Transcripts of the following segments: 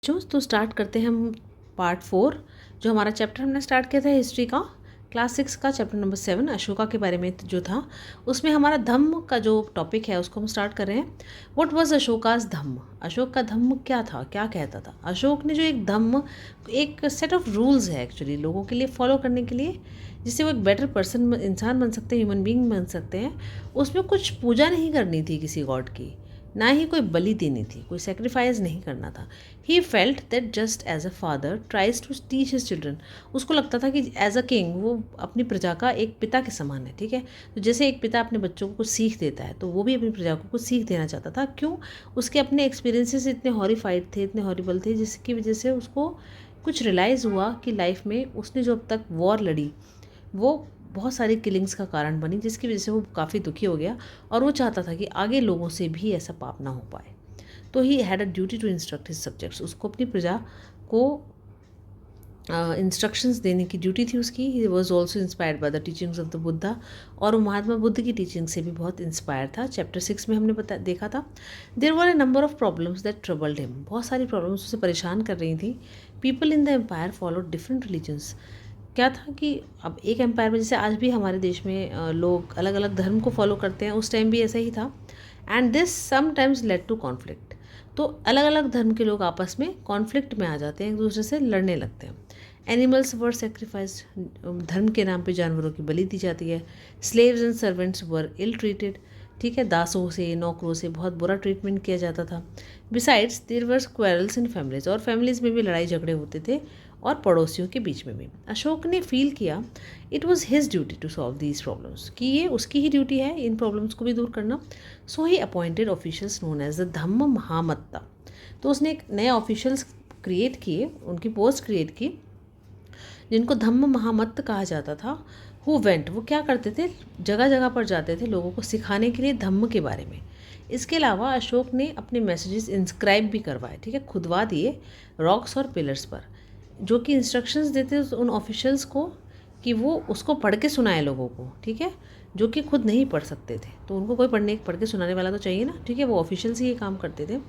तो स्टार्ट करते हैं हम पार्ट 4। जो हमारा चैप्टर हमने स्टार्ट किया था हिस्ट्री का, क्लास 6 का चैप्टर नंबर 7 अशोका के बारे में जो था, उसमें हमारा धम्म का जो टॉपिक है उसको हम स्टार्ट कर रहे हैं। व्हाट वाज अशोकास धम्म? अशोक का धम्म क्या था, क्या कहता था? अशोक ने जो एक धम्म, एक सेट ऑफ रूल्स है एक्चुअली लोगों के लिए फॉलो करने के लिए, जिससे वो एक बेटर पर्सन, इंसान बन सकते हैं, ह्यूमन बीइंग बन सकते हैं। उसमें कुछ पूजा नहीं करनी थी किसी गॉड की, ना ही कोई बलि देनी थी, कोई सेक्रीफाइस नहीं करना था। He felt that just as a father tries to teach his children, उसको लगता था कि एज अ किंग वो अपनी प्रजा का एक पिता के समान है। ठीक है, तो जैसे एक पिता अपने बच्चों को कुछ सीख देता है, तो वो भी अपनी प्रजा को कुछ सीख देना चाहता था। क्यों? उसके अपने एक्सपीरियंसेस इतने हॉरिफाइड थे, इतने हॉरिबल थे, जिसकी वजह से उसको कुछ रियलाइज़ हुआ कि लाइफ में उसने जो अब तक वॉर लड़ी वो बहुत सारी किलिंग्स का कारण बनी, जिसकी वजह से वो काफ़ी दुखी हो गया और वो चाहता था कि आगे लोगों से भी ऐसा पाप ना हो पाए। तो he had a duty to instruct his subjects, उसको अपनी प्रजा को इंस्ट्रक्शंस देने की ड्यूटी थी उसकी। He was also inspired by the teachings of the Buddha, और वो महात्मा बुद्ध की टीचिंग से भी बहुत इंस्पायर था। चैप्टर 6 में हमने देखा था there were a number of problems that troubled him, बहुत सारी प्रॉब्लम्स उसे परेशान कर रही थी। People in the empire followed different religions, क्या था कि अब एक एम्पायर में, जैसे आज भी हमारे देश में लोग अलग अलग धर्म को फॉलो करते हैं, उस टाइम भी ऐसा ही था। And this sometimes led to conflict, तो अलग अलग धर्म के लोग आपस में कॉन्फ्लिक्ट में आ जाते हैं, एक दूसरे से लड़ने लगते हैं। एनिमल्स वर सेक्रीफाइस, धर्म के नाम पे जानवरों की बलि दी जाती है। Slaves and servants were ill treated, ठीक है, दासों से, नौकरों से बहुत बुरा ट्रीटमेंट किया जाता था। Besides there were quarrels in families, और फैमिलीज में भी लड़ाई झगड़े होते थे, और पड़ोसियों के बीच में भी। अशोक ने फील किया it was his duty to solve these problems, कि ये उसकी ही ड्यूटी है इन प्रॉब्लम्स को भी दूर करना। So he appointed officials known as the Dhamma Mahamatta, तो उसने एक नए ऑफिशियल्स क्रिएट किए, उनकी पोस्ट क्रिएट की, जिनको धम्म महामत्त कहा जाता था। हु वेंट, वो क्या करते थे, जगह जगह पर जाते थे लोगों को सिखाने के लिए धम्म के बारे में। इसके अलावा अशोक ने अपने मैसेजेस इंस्क्राइब भी करवाए, ठीक है, खुदवा दिए रॉक्स और पिलर्स पर, जो कि इंस्ट्रक्शंस देते उन ऑफिशियल्स को कि वो उसको पढ़ के सुनाए लोगों को, ठीक है, जो कि खुद नहीं पढ़ सकते थे। तो उनको कोई पढ़ के सुनाने वाला तो चाहिए ना, ठीक है, वो ऑफिशियल्स ही ये काम करते थे।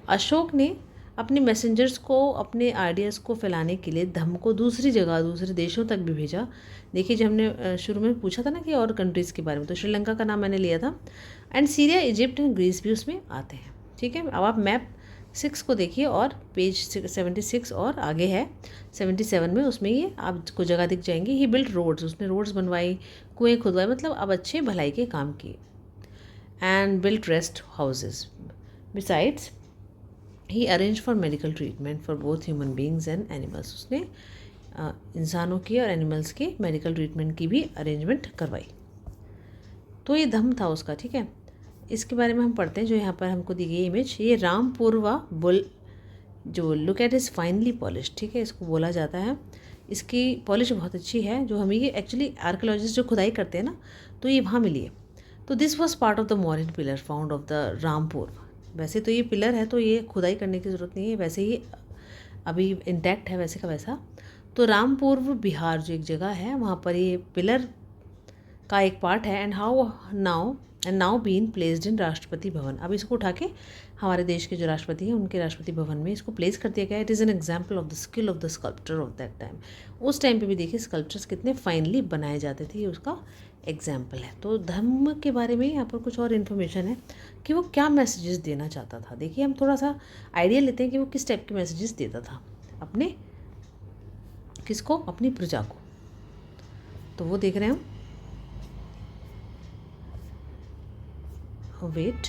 अशोक ने अपने मैसेंजर्स को अपने आइडियाज़ को फैलाने के लिए धम्म को दूसरी जगह, दूसरे देशों तक भी भेजा। देखिए, जब हमने शुरू में पूछा था ना कि और कंट्रीज़ के बारे में, तो श्रीलंका का नाम मैंने लिया था, and Syria, Egypt and Greece भी उसमें आते हैं। ठीक है, अब आप मैप 6 को देखिए और पेज 76 और आगे है 77 में, उसमें ये आपको जगह दिख जाएंगी। ही बिल्ट रोड्स, उसने रोड्स बनवाई, कुएँ खुदवाए, मतलब अब अच्छे भलाई के काम किए। And built rest houses, besides he arrange for medical treatment for both human beings and animals, उसने इंसानों की और एनिमल्स की मेडिकल ट्रीटमेंट की भी अरेंजमेंट करवाई। तो ये धम्म था उसका, ठीक है। इसके बारे में हम पढ़ते हैं, जो यहाँ पर हमको दी गई इमेज, ये रामपूर्वा बुल, जो look at is finally polish, ठीक है, इसको बोला जाता है, इसकी पॉलिश बहुत अच्छी है। जो हमें ये एक्चुअली आर्कियोलॉजिस्ट जो खुदाई करते हैं ना, तो ये वहाँ मिली है। तो this was part of the Mauryan pillar found of the Rampur, वैसे तो ये पिलर है, तो ये खुदाई करने की ज़रूरत नहीं है, वैसे ही अभी इंटैक्ट है वैसे का वैसा। तो रामपूर्व बिहार जो एक जगह है, वहाँ पर ये पिलर का एक पार्ट है। And now been placed in Rashtrapati Bhavan, अब इसको उठा के हमारे देश के जो राष्ट्रपति हैं उनके राष्ट्रपति भवन में इसको प्लेस कर दिया गया। It is an example of the skill of the sculptor of that time, उस टाइम पे भी देखिए स्कल्प्चर्स कितने फाइनली बनाए जाते थे, ये उसका एग्जाम्पल है। तो धर्म के बारे में यहाँ पर कुछ और इन्फॉर्मेशन है कि वो क्या मैसेजेस देना चाहता था। देखिए, हम थोड़ा सा आइडिया लेते हैं कि वो किस टाइप के मैसेजेस देता था अपने, किसको, अपनी प्रजा को। तो वो देख रहे हैं हम, वेट,